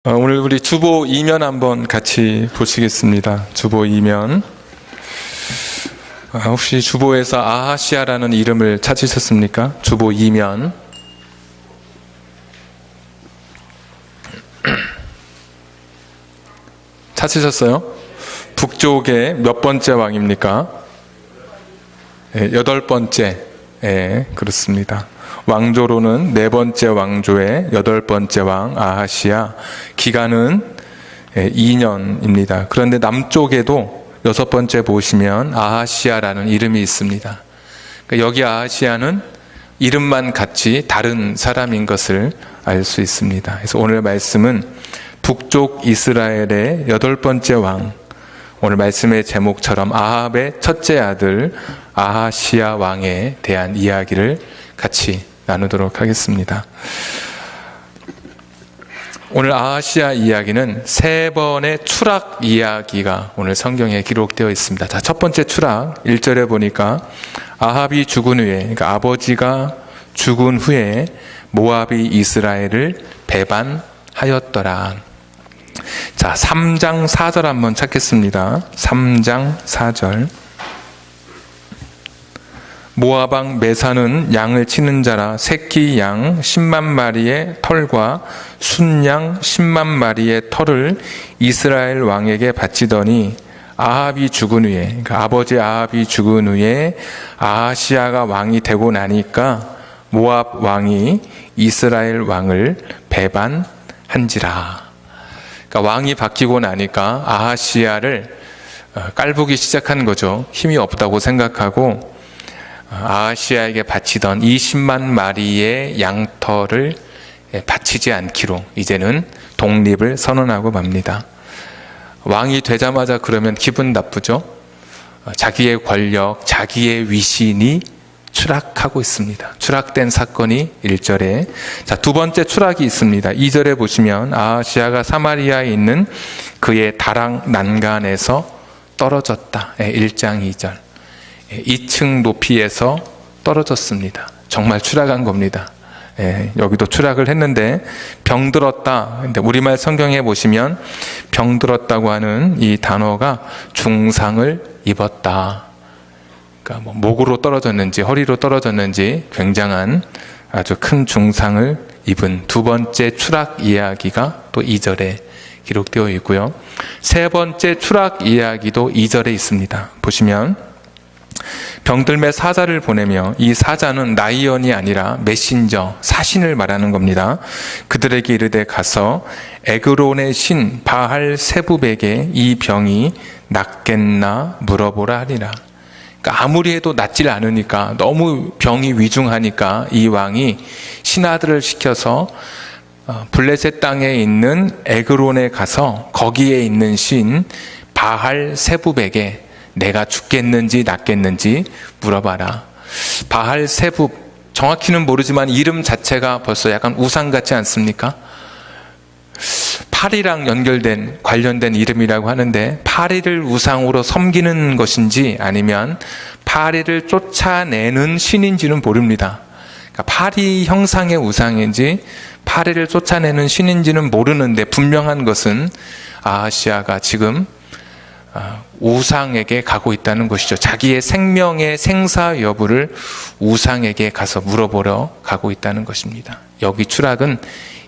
오늘 우리 주보 2면 한번 같이 보시겠습니다. 주보 2면. 혹시 주보에서 아하시아라는 이름을 찾으셨습니까? 주보 2면. 찾으셨어요? 북쪽의 몇 번째 왕입니까? 네, 8번째. 네, 그렇습니다. 왕조로는 4번째 왕조의 8번째 왕 아하시아, 기간은 2년입니다. 그런데 남쪽에도 6번째 보시면 아하시아라는 이름이 있습니다. 그러니까 여기 아하시아는 이름만 같이 다른 사람인 것을 알 수 있습니다. 그래서 오늘 말씀은 북쪽 이스라엘의 8번째 왕, 오늘 말씀의 제목처럼 아합의 첫째 아들 아하시아 왕에 대한 이야기를 같이 나누도록 하겠습니다. 오늘 아하시아 이야기는 3번의 추락 이야기가 오늘 성경에 기록되어 있습니다. 자, 첫 번째 추락 1절에 보니까 아합이 죽은 후에, 그러니까 아버지가 죽은 후에 모압이 이스라엘을 배반하였더라. 자, 3장 4절 한번 찾겠습니다. 3장 4절. 모압 왕 메사는 양을 치는 자라 새끼 양 10만 마리의 털과 순양 10만 마리의 털을 이스라엘 왕에게 바치더니 아합이 죽은 후에, 그러니까 아버지 아합이 죽은 후에 아하시아가 왕이 되고 나니까 모압 왕이 이스라엘 왕을 배반한지라. 그러니까 왕이 바뀌고 나니까 아하시아를 깔보기 시작한 거죠. 힘이 없다고 생각하고 아하시아에게 바치던 20만 마리의 양털을 바치지 않기로 이제는 독립을 선언하고 맙니다. 왕이 되자마자 그러면 기분 나쁘죠? 자기의 권력, 자기의 위신이 추락하고 있습니다. 추락된 사건이 1절에. 자, 두 번째 추락이 있습니다. 2절에 보시면 아하시아가 사마리아에 있는 그의 다락 난간에서 떨어졌다. 1장 2절. 2층 높이에서 떨어졌습니다. 정말 추락한 겁니다. 여기도 추락을 했는데 병들었다. 근데 우리말 성경에 보시면 병들었다고 하는 이 단어가 중상을 입었다. 그러니까 목으로 떨어졌는지 허리로 떨어졌는지 굉장한 아주 큰 중상을 입은 두 번째 추락 이야기가 또 2절에 기록되어 있고요. 세 번째 추락 이야기도 2절에 있습니다. 보시면 병들매 사자를 보내며, 이 사자는 나이언이 아니라 메신저, 사신을 말하는 겁니다. 그들에게 이르되 가서 에그론의 신 바할 세붑에게 이 병이 낫겠나 물어보라 하리라. 그러니까 아무리 해도 낫질 않으니까, 너무 병이 위중하니까 이 왕이 신하들을 시켜서 블레셋 땅에 있는 에그론에 가서 거기에 있는 신 바할 세붑에게 내가 죽겠는지 낫겠는지 물어봐라. 바할 세붑, 정확히는 모르지만 이름 자체가 벌써 약간 우상 같지 않습니까? 파리랑 관련된 이름이라고 하는데, 파리를 우상으로 섬기는 것인지 아니면 파리를 쫓아내는 신인지는 모릅니다. 그러니까 파리 형상의 우상인지 파리를 쫓아내는 신인지는 모르는데, 분명한 것은 아하시아가 지금 우상에게 가고 있다는 것이죠. 자기의 생명의 생사 여부를 우상에게 가서 물어보러 가고 있다는 것입니다. 여기 추락은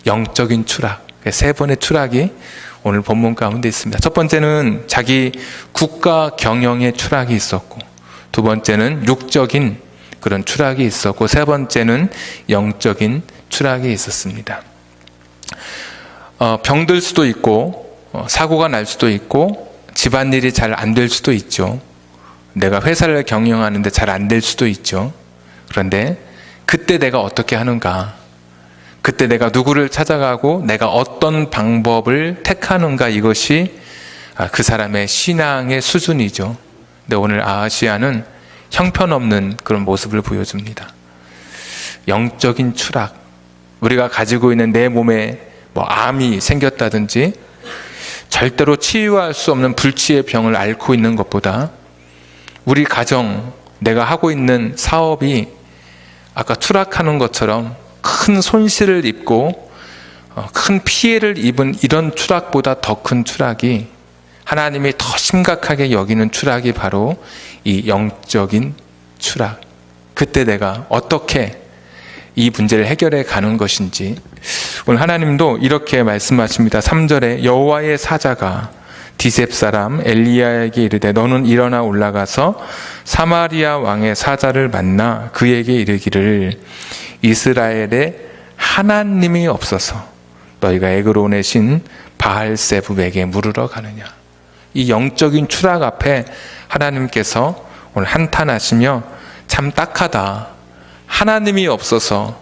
영적인 추락, 세 번의 추락이 오늘 본문 가운데 있습니다. 첫 번째는 자기 국가 경영의 추락이 있었고, 두 번째는 육적인 그런 추락이 있었고, 세 번째는 영적인 추락이 있었습니다. 병들 수도 있고, 사고가 날 수도 있고, 집안일이 잘 안 될 수도 있죠. 내가 회사를 경영하는데 잘 안 될 수도 있죠. 그런데 그때 내가 어떻게 하는가, 그때 내가 누구를 찾아가고 내가 어떤 방법을 택하는가, 이것이 그 사람의 신앙의 수준이죠. 근데 오늘 아하시아는 형편없는 그런 모습을 보여줍니다. 영적인 추락, 우리가 가지고 있는 내 몸에 암이 생겼다든지 절대로 치유할 수 없는 불치의 병을 앓고 있는 것보다, 우리 가정, 내가 하고 있는 사업이 아까 추락하는 것처럼 큰 손실을 입고 큰 피해를 입은 이런 추락보다 더 큰 추락이, 하나님이 더 심각하게 여기는 추락이 바로 이 영적인 추락. 그때 내가 어떻게 이 문제를 해결해 가는 것인지, 오늘 하나님도 이렇게 말씀하십니다. 3절에 여호와의 사자가 디셉 사람 엘리야에게 이르되 너는 일어나 올라가서 사마리아 왕의 사자를 만나 그에게 이르기를 이스라엘에 하나님이 없어서 너희가 에그론의 신 바알세붑에게 물으러 가느냐. 이 영적인 추락 앞에 하나님께서 오늘 한탄하시며 참 딱하다. 하나님이 없어서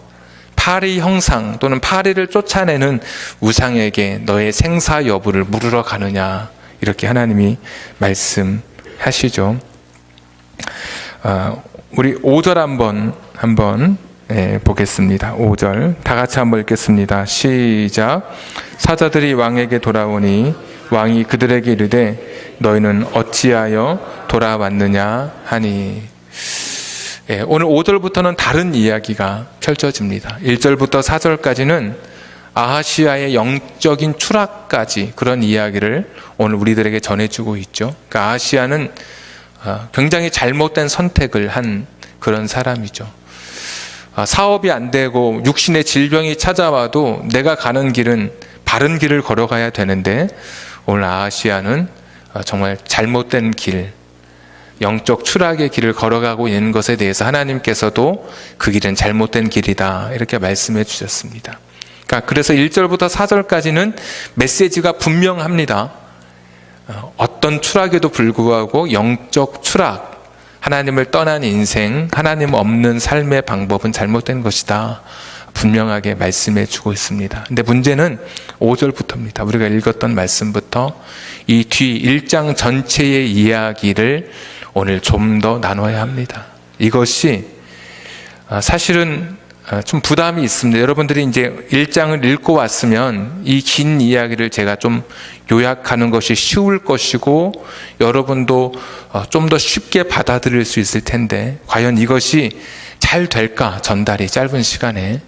파리 형상 또는 파리를 쫓아내는 우상에게 너의 생사 여부를 물으러 가느냐. 이렇게 하나님이 말씀하시죠. 우리 5절 한번 보겠습니다. 5절 다 같이 한번 읽겠습니다. 시작. 사자들이 왕에게 돌아오니 왕이 그들에게 이르되 너희는 어찌하여 돌아왔느냐 하니. 오늘 5절부터는 다른 이야기가 펼쳐집니다. 1절부터 4절까지는 아하시아의 영적인 추락까지 그런 이야기를 오늘 우리들에게 전해주고 있죠. 그러니까 아하시아는 굉장히 잘못된 선택을 한 그런 사람이죠. 사업이 안 되고 육신의 질병이 찾아와도 내가 가는 길은 바른 길을 걸어가야 되는데 오늘 아하시아는 정말 잘못된 길, 영적 추락의 길을 걸어가고 있는 것에 대해서 하나님께서도 그 길은 잘못된 길이다 이렇게 말씀해 주셨습니다. 그래서 1절부터 4절까지는 메시지가 분명합니다. 어떤 추락에도 불구하고 영적 추락, 하나님을 떠난 인생, 하나님 없는 삶의 방법은 잘못된 것이다. 분명하게 말씀해 주고 있습니다. 근데 문제는 5절부터입니다. 우리가 읽었던 말씀부터 이 뒤 1장 전체의 이야기를 오늘 좀 더 나눠야 합니다. 이것이 사실은 좀 부담이 있습니다. 여러분들이 이제 1장을 읽고 왔으면 이 긴 이야기를 제가 좀 요약하는 것이 쉬울 것이고 여러분도 좀 더 쉽게 받아들일 수 있을 텐데 과연 이것이 잘 될까? 전달이 짧은 시간에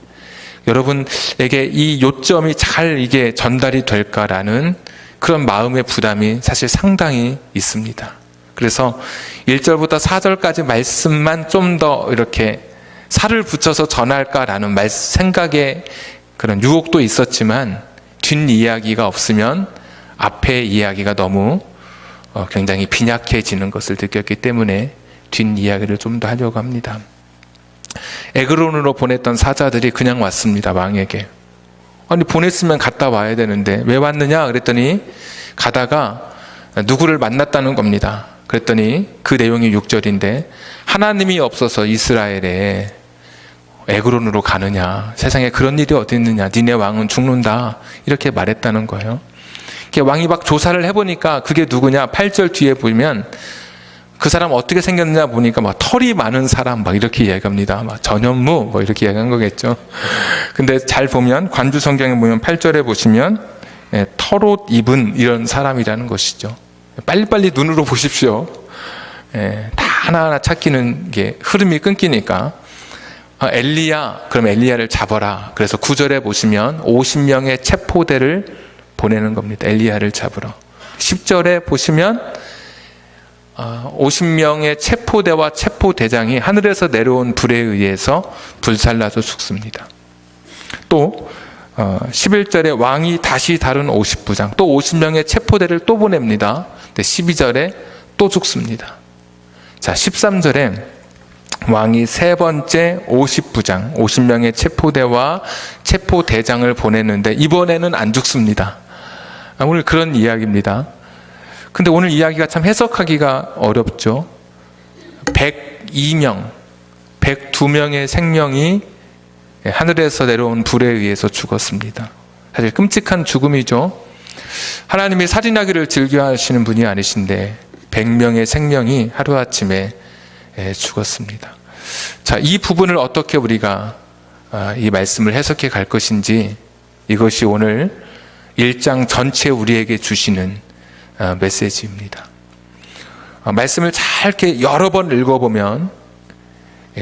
여러분에게 이 요점이 잘 이게 전달이 될까라는 그런 마음의 부담이 사실 상당히 있습니다. 그래서 1절부터 4절까지 말씀만 좀 더 이렇게 살을 붙여서 전할까라는 생각에 그런 유혹도 있었지만 뒷이야기가 없으면 앞의 이야기가 너무 굉장히 빈약해지는 것을 느꼈기 때문에 뒷이야기를 좀 더 하려고 합니다. 에그론으로 보냈던 사자들이 그냥 왔습니다. 왕에게. 아니 보냈으면 갔다 와야 되는데 왜 왔느냐 그랬더니 가다가 누구를 만났다는 겁니다. 그랬더니 그 내용이 6절인데 하나님이 없어서 이스라엘에 에그론으로 가느냐, 세상에 그런 일이 어디 있느냐, 니네 왕은 죽는다 이렇게 말했다는 거예요. 왕이 막 조사를 해보니까 그게 누구냐, 8절 뒤에 보면 그 사람 어떻게 생겼느냐 보니까 막 털이 많은 사람 막 이렇게 이야기합니다. 막 전현무 뭐 이렇게 이야기한 거겠죠. 근데 잘 보면 관주 성경에 보면 8절에 보시면 털옷 입은 이런 사람이라는 것이죠. 빨리빨리 눈으로 보십시오. 다 하나하나 찾기는 게 흐름이 끊기니까. 엘리야, 그럼 엘리야를 잡아라. 그래서 9절에 보시면 50명의 체포대를 보내는 겁니다. 엘리야를 잡으러. 10절에 보시면 50명의 체포대와 체포대장이 하늘에서 내려온 불에 의해서 불살라서 죽습니다. 또 11절에 왕이 다시 다른 50부장, 또 50명의 체포대를 또 보냅니다. 12절에 또 죽습니다. 자, 13절에 왕이 세 번째 50부장, 50명의 체포대와 체포대장을 보냈는데 이번에는 안 죽습니다. 오늘 그런 이야기입니다. 근데 오늘 이야기가 참 해석하기가 어렵죠. 102명의 생명이 하늘에서 내려온 불에 의해서 죽었습니다. 사실 끔찍한 죽음이죠. 하나님이 살인하기를 즐겨하시는 분이 아니신데 100명의 생명이 하루아침에 죽었습니다. 자, 이 부분을 어떻게 우리가 이 말씀을 해석해 갈 것인지, 이것이 오늘 1장 전체 우리에게 주시는 메시지입니다. 말씀을 잘 이렇게 여러 번 읽어보면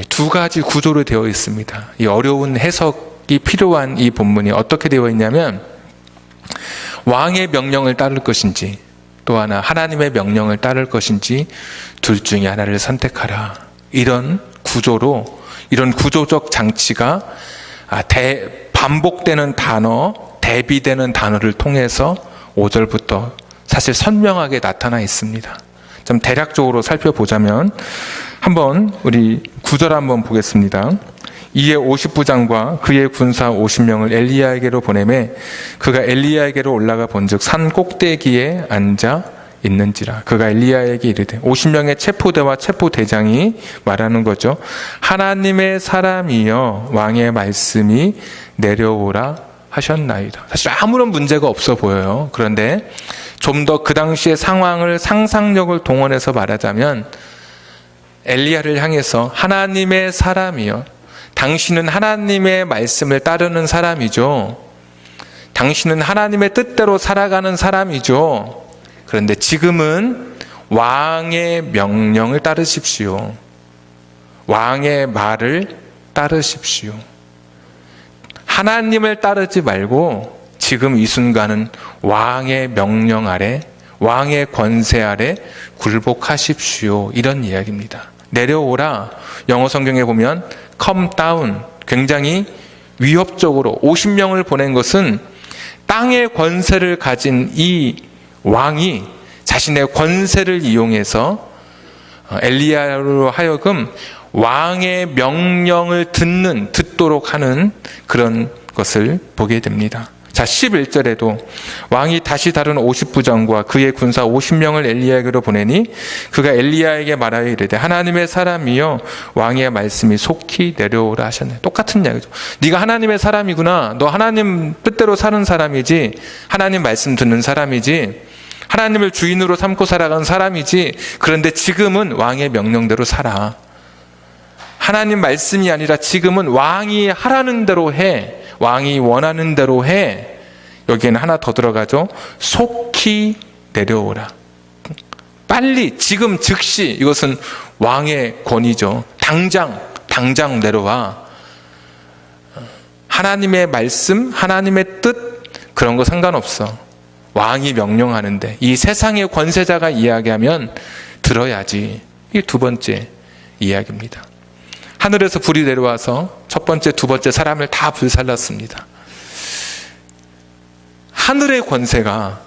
두 가지 구조로 되어 있습니다. 이 어려운 해석 필요한 이 본문이 어떻게 되어 있냐면, 왕의 명령을 따를 것인지 또 하나 하나님의 명령을 따를 것인지 둘 중에 하나를 선택하라. 이런 구조로, 이런 구조적 장치가 반복되는 단어, 대비되는 단어를 통해서 5절부터 사실 선명하게 나타나 있습니다. 좀 대략적으로 살펴보자면 한번 우리 9절 한번 보겠습니다. 이에 50부장과 그의 군사 50명을 엘리야에게로 보내매 그가 엘리야에게로 올라가 본즉 산 꼭대기에 앉아 있는지라. 그가 엘리야에게 이르되 50명의 체포대와 체포대장이 말하는 거죠. 하나님의 사람이여 왕의 말씀이 내려오라 하셨나이다. 사실 아무런 문제가 없어 보여요. 그런데 좀 더 그 당시의 상황을 상상력을 동원해서 말하자면 엘리야를 향해서 하나님의 사람이여, 당신은 하나님의 말씀을 따르는 사람이죠. 당신은 하나님의 뜻대로 살아가는 사람이죠. 그런데 지금은 왕의 명령을 따르십시오. 왕의 말을 따르십시오. 하나님을 따르지 말고 지금 이 순간은 왕의 명령 아래, 왕의 권세 아래 굴복하십시오. 이런 이야기입니다. 내려오라, 영어 성경에 보면 come down, 굉장히 위협적으로 50명을 보낸 것은 땅의 권세를 가진 이 왕이 자신의 권세를 이용해서 엘리야로 하여금 왕의 명령을 듣도록 하는 그런 것을 보게 됩니다. 자, 11절에도 왕이 다시 다른 50부장과 그의 군사 50명을 엘리야에게로 보내니 그가 엘리야에게 말하여 이르되 하나님의 사람이여 왕의 말씀이 속히 내려오라 하셨네. 똑같은 이야기죠. 네가 하나님의 사람이구나. 너 하나님 뜻대로 사는 사람이지, 하나님 말씀 듣는 사람이지, 하나님을 주인으로 삼고 살아가는 사람이지. 그런데 지금은 왕의 명령대로 살아. 하나님 말씀이 아니라 지금은 왕이 하라는 대로 해. 왕이 원하는 대로 해. 여기에는 하나 더 들어가죠. 속히 내려오라. 빨리, 지금 즉시. 이것은 왕의 권위죠. 당장 내려와. 하나님의 말씀, 하나님의 뜻, 그런 거 상관없어. 왕이 명령하는데 이 세상의 권세자가 이야기하면 들어야지. 이게 두 번째 이야기입니다. 하늘에서 불이 내려와서 첫 번째, 두 번째 사람을 다 불살랐습니다. 하늘의 권세가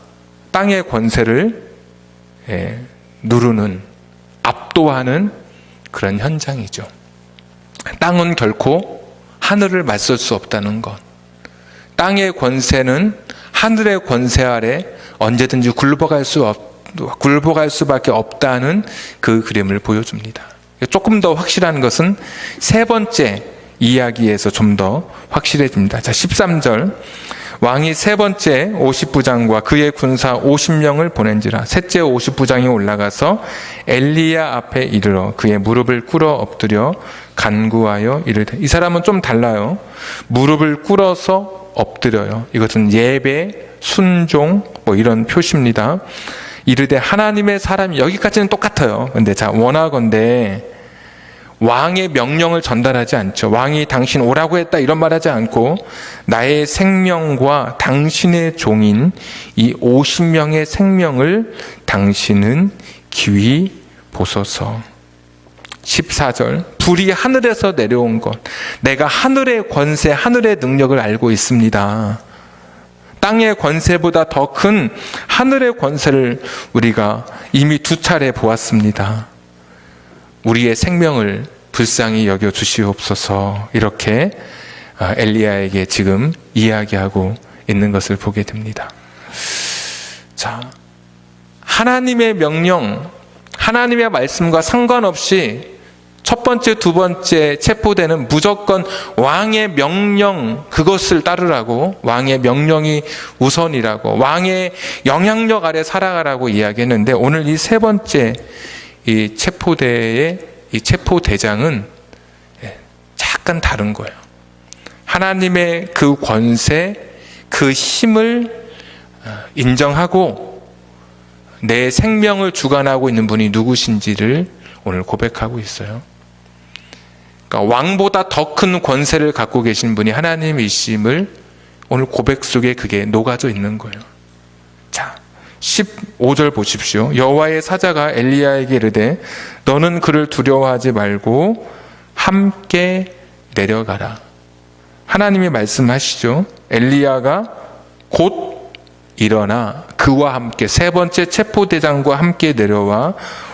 땅의 권세를 누르는, 압도하는 그런 현장이죠. 땅은 결코 하늘을 맞설 수 없다는 것. 땅의 권세는 하늘의 권세 아래 언제든지 굴복할 수밖에 없다는 그 그림을 보여줍니다. 조금 더 확실한 것은 세 번째 이야기에서 좀 더 확실해집니다. 자, 13절. 왕이 세 번째 50부장과 그의 군사 50명을 보낸지라. 셋째 50부장이 올라가서 엘리야 앞에 이르러 그의 무릎을 꿇어 엎드려 간구하여 이르되. 이 사람은 좀 달라요. 무릎을 꿇어서 엎드려요. 이것은 예배, 순종, 이런 표시입니다. 이르되 하나님의 사람이, 여기까지는 똑같아요. 근데 자, 원하건대 왕의 명령을 전달하지 않죠. 왕이 당신 오라고 했다 이런 말하지 않고 나의 생명과 당신의 종인 이 50명의 생명을 당신은 기휘 보소서. 14절. 불이 하늘에서 내려온 것. 내가 하늘의 권세, 하늘의 능력을 알고 있습니다. 땅의 권세보다 더 큰 하늘의 권세를 우리가 이미 2차례 보았습니다. 우리의 생명을 불쌍히 여겨 주시옵소서. 이렇게 엘리야에게 지금 이야기하고 있는 것을 보게 됩니다. 자, 하나님의 명령, 하나님의 말씀과 상관없이 첫 번째, 두 번째 체포되는 무조건 왕의 명령, 그것을 따르라고, 왕의 명령이 우선이라고, 왕의 영향력 아래 살아가라고 이야기했는데, 오늘 이 세 번째 이 체포대의 이 체포대장은 약간 다른 거예요. 하나님의 그 권세, 그 힘을 인정하고 내 생명을 주관하고 있는 분이 누구신지를 오늘 고백하고 있어요. 그러니까 왕보다 더 큰 권세를 갖고 계신 분이 하나님이심을 오늘 고백 속에 그게 녹아져 있는 거예요. 자, 15절 보십시오. 여호와의 사자가 엘리야에게 이르되 너는 그를 두려워하지 말고 함께 내려가라. 하나님이 말씀하시죠. 엘리야가 곧 일어나 그와 함께 세 번째 체포대장과 함께 내려와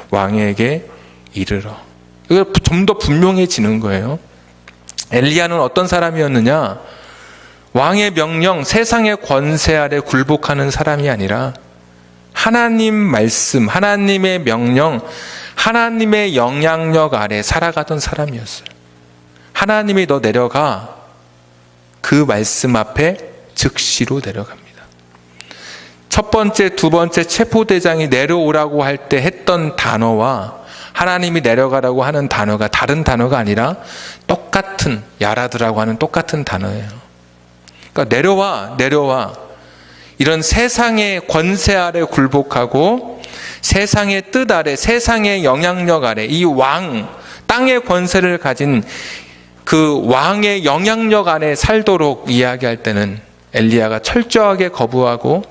왕에게 이르러. 이거 좀 더 분명해지는 거예요. 엘리야는 어떤 사람이었느냐? 왕의 명령, 세상의 권세 아래 굴복하는 사람이 아니라 하나님 말씀, 하나님의 명령, 하나님의 영향력 아래 살아가던 사람이었어요. 하나님이 너 내려가, 그 말씀 앞에 즉시로 내려갑니다. 첫 번째, 두 번째 체포대장이 내려오라고 할 때 했던 단어와 하나님이 내려가라고 하는 단어가 다른 단어가 아니라 똑같은, 야라드라고 하는 똑같은 단어예요. 그러니까 내려와. 이런 세상의 권세 아래 굴복하고 세상의 뜻 아래, 세상의 영향력 아래, 이 왕, 땅의 권세를 가진 그 왕의 영향력 안에 살도록 이야기할 때는 엘리야가 철저하게 거부하고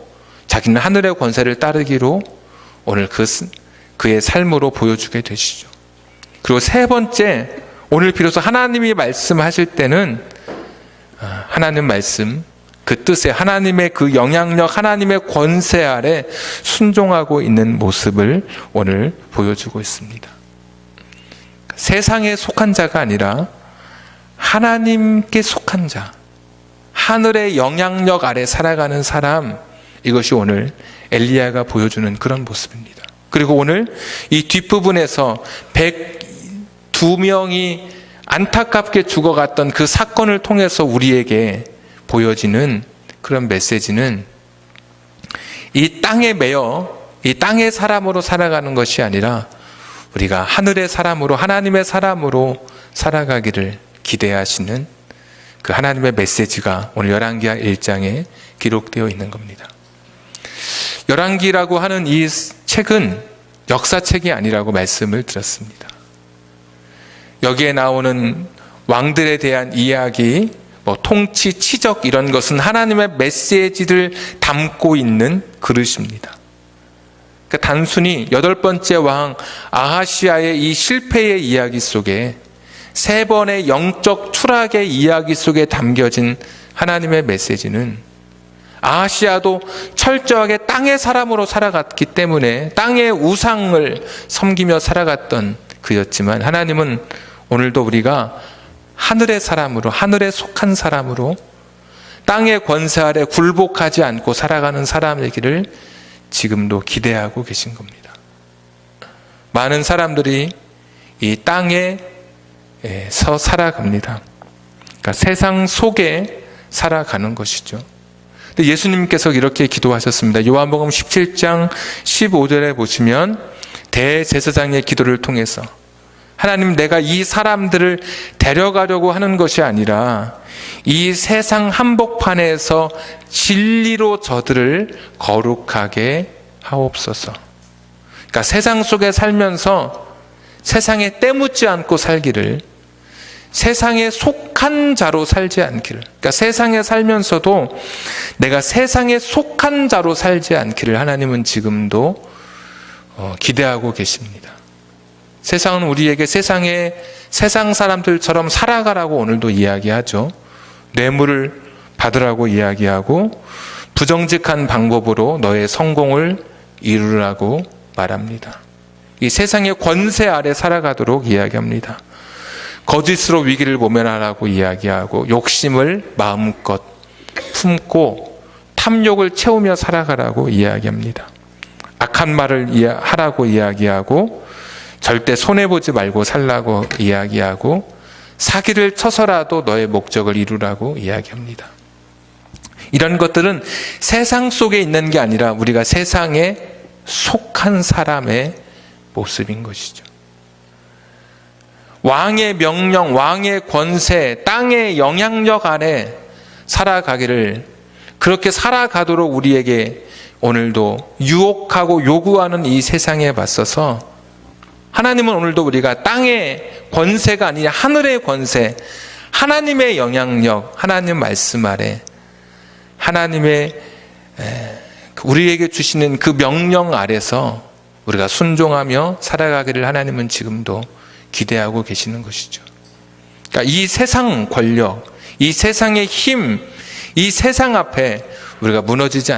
자기는 하늘의 권세를 따르기로 오늘 그의 삶으로 보여주게 되시죠. 그리고 세 번째, 오늘 비로소 하나님이 말씀하실 때는 하나님 말씀, 그 뜻에 하나님의 그 영향력, 하나님의 권세 아래 순종하고 있는 모습을 오늘 보여주고 있습니다. 세상에 속한 자가 아니라 하나님께 속한 자, 하늘의 영향력 아래 살아가는 사람, 이것이 오늘 엘리야가 보여주는 그런 모습입니다. 그리고 오늘 이 뒷부분에서 102명이 안타깝게 죽어갔던 그 사건을 통해서 우리에게 보여지는 그런 메시지는 이 땅에 매여 이 땅의 사람으로 살아가는 것이 아니라 우리가 하늘의 사람으로, 하나님의 사람으로 살아가기를 기대하시는 그 하나님의 메시지가 오늘 열왕기하 1장에 기록되어 있는 겁니다. 열왕기라고 하는 이 책은 역사책이 아니라고 말씀을 드렸습니다. 여기에 나오는 왕들에 대한 이야기, 통치, 치적 이런 것은 하나님의 메시지를 담고 있는 그릇입니다. 그러니까 단순히 8번째 왕 아하시아의 이 실패의 이야기 속에, 3번의 영적 추락의 이야기 속에 담겨진 하나님의 메시지는 아하시아도 철저하게 땅의 사람으로 살아갔기 때문에 땅의 우상을 섬기며 살아갔던 그였지만, 하나님은 오늘도 우리가 하늘의 사람으로, 하늘에 속한 사람으로 땅의 권세 아래 굴복하지 않고 살아가는 사람이기를 지금도 기대하고 계신 겁니다. 많은 사람들이 이 땅에서 살아갑니다. 그러니까 세상 속에 살아가는 것이죠. 근데 예수님께서 이렇게 기도하셨습니다. 요한복음 17장 15절에 보시면 대제사장의 기도를 통해서 하나님, 내가 이 사람들을 데려가려고 하는 것이 아니라 이 세상 한복판에서 진리로 저들을 거룩하게 하옵소서. 그러니까 세상 속에 살면서 세상에 때묻지 않고 살기를, 세상에 속한 자로 살지 않기를, 그러니까 세상에 살면서도 내가 세상에 속한 자로 살지 않기를 하나님은 지금도 기대하고 계십니다. 세상은 우리에게 세상 사람들처럼 살아가라고 오늘도 이야기하죠. 뇌물을 받으라고 이야기하고 부정직한 방법으로 너의 성공을 이루라고 말합니다. 이 세상의 권세 아래 살아가도록 이야기합니다. 거짓으로 위기를 모면하라고 이야기하고 욕심을 마음껏 품고 탐욕을 채우며 살아가라고 이야기합니다. 악한 말을 하라고 이야기하고 절대 손해보지 말고 살라고 이야기하고 사기를 쳐서라도 너의 목적을 이루라고 이야기합니다. 이런 것들은 세상 속에 있는 게 아니라 우리가 세상에 속한 사람의 모습인 것이죠. 왕의 명령, 왕의 권세, 땅의 영향력 안에 살아가기를, 그렇게 살아가도록 우리에게 오늘도 유혹하고 요구하는 이 세상에 맞서서 하나님은 오늘도 우리가 땅의 권세가 아니냐, 하늘의 권세, 하나님의 영향력, 하나님 말씀 아래, 하나님의 우리에게 주시는 그 명령 아래서 우리가 순종하며 살아가기를 하나님은 지금도 기대하고 계시는 것이죠. 그러니까 이 세상 권력, 이 세상의 힘, 이 세상 앞에 우리가 무너지지 않습니다.